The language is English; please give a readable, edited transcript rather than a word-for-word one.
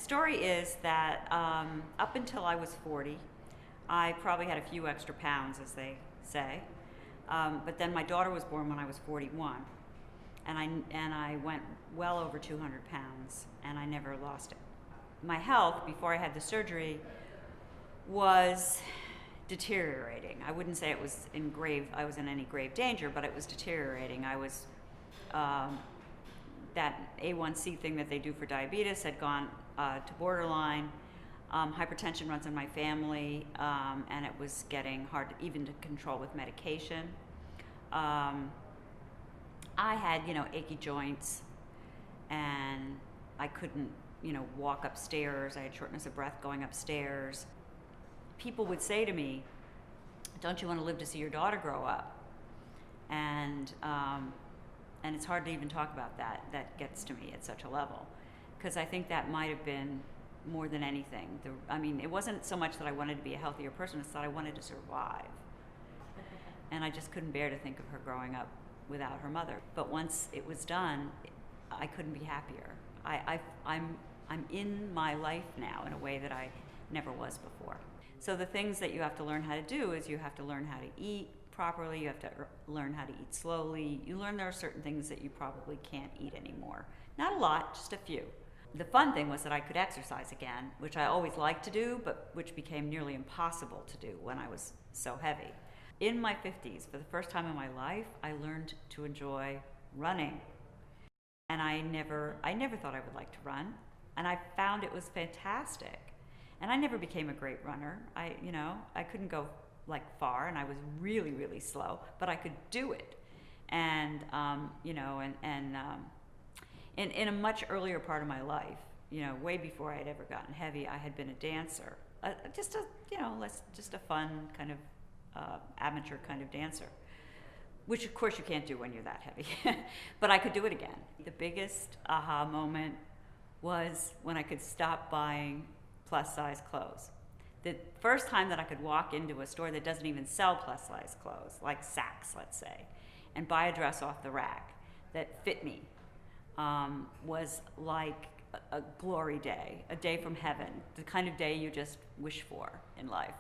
story is that up until I was 40, I probably had a few extra pounds, as they say. But then my daughter was born when I was 41, and I went well over 200 pounds, and I never lost it. My health before I had the surgery was deteriorating. I wouldn't say I was in any grave danger, but it was deteriorating. I was that A1C thing that they do for diabetes had gone to borderline. Hypertension runs in my family, and it was getting hard even to control with medication. I had, achy joints, and I couldn't, walk upstairs. I had shortness of breath going upstairs. People would say to me, "Don't you want to live to see your daughter grow up?" And it's hard to even talk about that. That gets to me at such a level, because I think that might have been more than anything. It wasn't so much that I wanted to be a healthier person, it's that I wanted to survive. And I just couldn't bear to think of her growing up without her mother. But once it was done, I couldn't be happier. I'm in my life now in a way that I never was before. So the things that you have to learn how to do is you have to learn how to eat properly, you have to learn how to eat slowly. You learn there are certain things that you probably can't eat anymore. Not a lot, just a few. The fun thing was that I could exercise again, which I always liked to do, but which became nearly impossible to do when I was so heavy. In my 50s, for the first time in my life, I learned to enjoy running. And I never thought I would like to run, and I found it was fantastic. And I never became a great runner. I couldn't go far, and I was really, really slow, but I could do it. And in a much earlier part of my life, way before I had ever gotten heavy, I had been a dancer, just a fun kind of amateur kind of dancer, which of course you can't do when you're that heavy, but I could do it again. The biggest aha moment was when I could stop buying plus size clothes. The first time that I could walk into a store that doesn't even sell plus size clothes, like Saks, let's say, and buy a dress off the rack that fit me, was like a glory day, a day from heaven, the kind of day you just wish for in life.